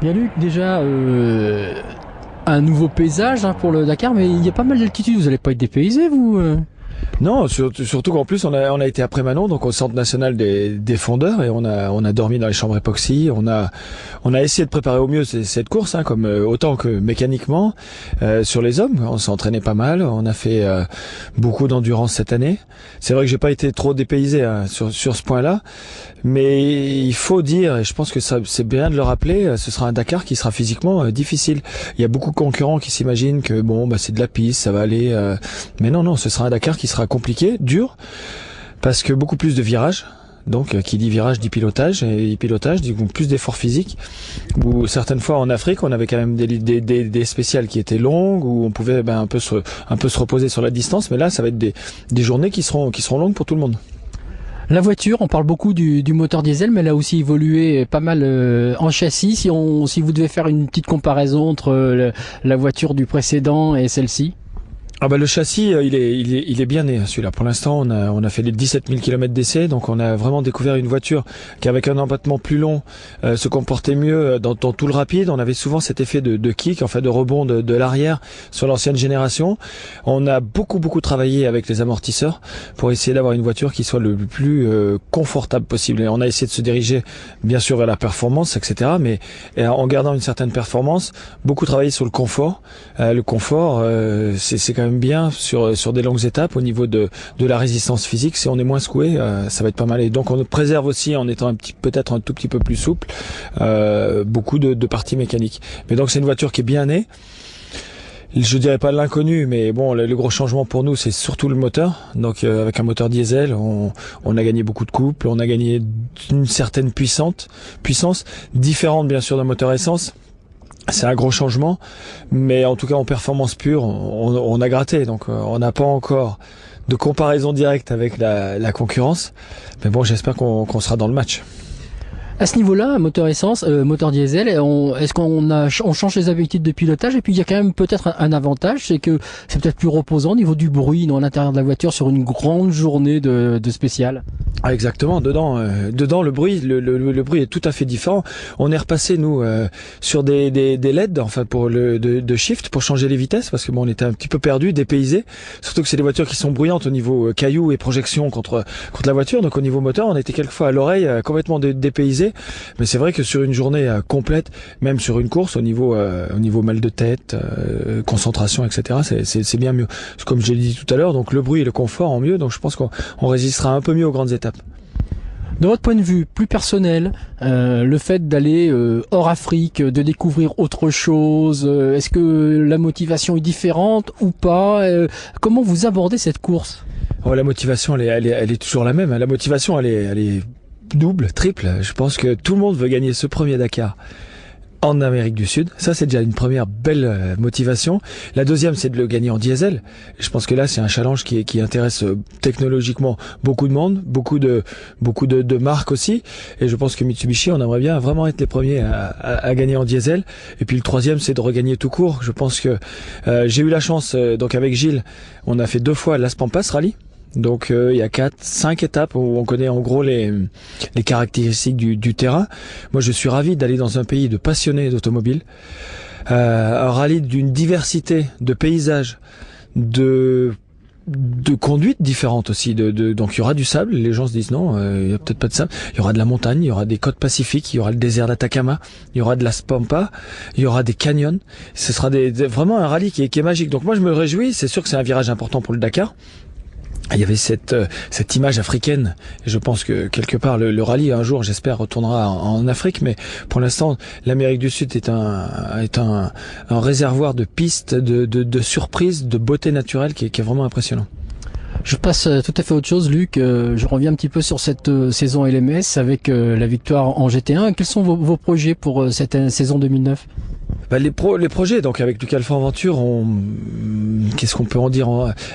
Bien Luc, déjà un nouveau paysage pour le Dakar, mais il y a pas mal d'altitude, vous n'allez pas être dépaysé vous Non, surtout qu'en plus on a été après Manon, donc au centre national des fondeurs, et on a dormi dans les chambres époxy. On a essayé de préparer au mieux cette course, comme autant que mécaniquement sur les hommes. On s'est entraîné pas mal, on a fait beaucoup d'endurance cette année. C'est vrai que j'ai pas été trop dépaysé sur ce point-là, mais il faut dire, et je pense que c'est bien de le rappeler, ce sera un Dakar qui sera physiquement difficile. Il y a beaucoup de concurrents qui s'imaginent que c'est de la piste, ça va aller, mais non, ce sera un Dakar qui sera compliqué, dur, parce que beaucoup plus de virages. Donc, qui dit virage dit pilotage, et pilotage dit plus d'efforts physiques. Où certaines fois en Afrique, on avait quand même des spéciales qui étaient longues, où on pouvait un peu se reposer sur la distance. Mais là, ça va être des journées qui seront longues pour tout le monde. La voiture, on parle beaucoup du moteur diesel, mais elle a aussi évolué pas mal en châssis. Si vous devez faire une petite comparaison entre la voiture du précédent et celle-ci. Le châssis, il est bien né, celui-là. Pour l'instant, on a fait les 17 000 km d'essai, donc on a vraiment découvert une voiture qui, avec un empattement plus long, se comportait mieux dans tout le rapide. On avait souvent cet effet de kick, de rebond de l'arrière sur l'ancienne génération. On a beaucoup travaillé avec les amortisseurs pour essayer d'avoir une voiture qui soit le plus confortable possible. Et on a essayé de se diriger, bien sûr, vers la performance, etc., mais en gardant une certaine performance, beaucoup travaillé sur le confort. Le confort, c'est quand même bien sur des longues étapes au niveau de la résistance physique. Si on est moins secoué, ça va être pas mal. Et donc on préserve aussi, en étant peut-être un tout petit peu plus souple, beaucoup de parties mécaniques. Mais donc c'est une voiture qui est bien née. Je dirais pas l'inconnu, mais le gros changement pour nous, c'est surtout le moteur. Donc avec un moteur diesel, on a gagné beaucoup de couple, on a gagné une certaine puissance différente bien sûr d'un moteur essence. C'est un gros changement, mais en tout cas en performance pure, on a gratté. Donc on n'a pas encore de comparaison directe avec la concurrence, mais j'espère qu'on sera dans le match. À ce niveau-là, moteur essence, moteur diesel, est-ce qu'on change les habitudes de pilotage? Et puis il y a quand même peut-être un avantage, c'est que c'est peut-être plus reposant au niveau du bruit dans l'intérieur de la voiture sur une grande journée de spécial. Ah, exactement. Dedans le bruit est tout à fait différent. On est repassé nous sur des LED pour de shift pour changer les vitesses, parce que on était un petit peu perdu, dépaysé. Surtout que c'est des voitures qui sont bruyantes au niveau cailloux et projection contre la voiture. Donc au niveau moteur, on était quelquefois à l'oreille complètement dépaysé. Mais c'est vrai que sur une journée complète, même sur une course, au niveau mal de tête, concentration, etc., c'est bien mieux. Comme je l'ai dit tout à l'heure, donc le bruit et le confort en mieux. Donc je pense qu'on résistera un peu mieux aux grandes étapes. De votre point de vue plus personnel, le fait d'aller hors Afrique, de découvrir autre chose, est-ce que la motivation est différente ou pas? Comment vous abordez cette course? La motivation, elle est toujours la même. La motivation, elle est double, triple. Je pense que tout le monde veut gagner ce premier Dakar en Amérique du Sud. Ça, c'est déjà une première belle motivation. La deuxième, c'est de le gagner en diesel. Je pense que là, c'est un challenge qui intéresse technologiquement beaucoup de monde, beaucoup de marques aussi. Et je pense que Mitsubishi, on aimerait bien vraiment être les premiers à gagner en diesel. Et puis le troisième, c'est de regagner tout court. Je pense que j'ai eu la chance, donc avec Gilles, on a fait 2 fois Las Pampas Rally. Donc il y a 4-5 étapes où on connaît en gros les caractéristiques du terrain. Moi je suis ravi d'aller dans un pays de passionnés d'automobile, un rallye d'une diversité de paysages, de conduites différentes aussi. Donc il y aura du sable, les gens se disent non, il y a peut-être pas de sable. Il y aura de la montagne, il y aura des côtes pacifiques, il y aura le désert d'Atacama, il y aura de la Pampa, il y aura des canyons. Ce sera vraiment un rallye qui est magique. Donc moi je me réjouis, c'est sûr que c'est un virage important pour le Dakar. Il y avait cette image africaine, et je pense que quelque part le rallye un jour, j'espère, retournera en Afrique, mais pour l'instant l'Amérique du Sud est un réservoir de pistes, de surprises, de beauté naturelle qui est vraiment impressionnant. Je passe tout à fait autre chose, Luc. Je reviens un petit peu sur cette saison LMS avec la victoire en GT1. Quels sont vos projets pour cette saison 2009? Les projets, donc avec Ducati Aventure, qu'est-ce qu'on peut en dire?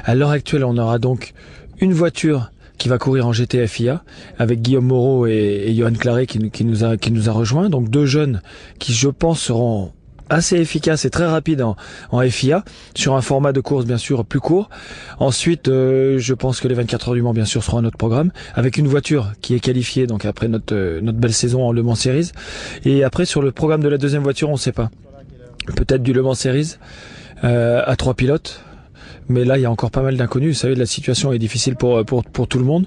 À l'heure actuelle, on aura donc une voiture qui va courir en GT-FIA avec Guillaume Moreau et Johan Claret qui nous a rejoint. Donc 2 jeunes qui, je pense, seront assez efficace et très rapide en FIA, sur un format de course bien sûr plus court. Ensuite, je pense que les 24 heures du Mans bien sûr seront à notre programme, avec une voiture qui est qualifiée donc après notre belle saison en Le Mans Series. Et après sur le programme de la deuxième voiture, on ne sait pas. Peut-être du Le Mans Series à 3 pilotes. Mais là, il y a encore pas mal d'inconnus. Vous savez, la situation est difficile pour tout le monde.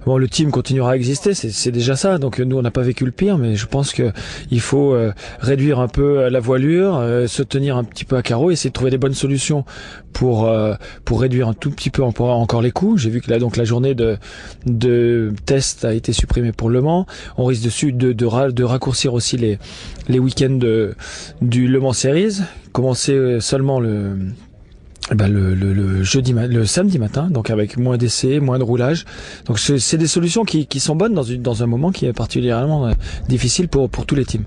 Bon, le team continuera à exister, c'est déjà ça. Donc nous, on n'a pas vécu le pire, mais je pense que il faut réduire un peu la voilure, se tenir un petit peu à carreau, essayer de trouver des bonnes solutions pour réduire un tout petit peu encore les coûts. J'ai vu que là, donc la journée de test a été supprimée pour Le Mans. On risque de raccourcir aussi les week-ends du Le Mans Series. Commencer seulement le samedi matin, donc avec moins d'essais, moins de roulage. Donc c'est des solutions qui sont bonnes dans un moment qui est particulièrement difficile pour tous les teams.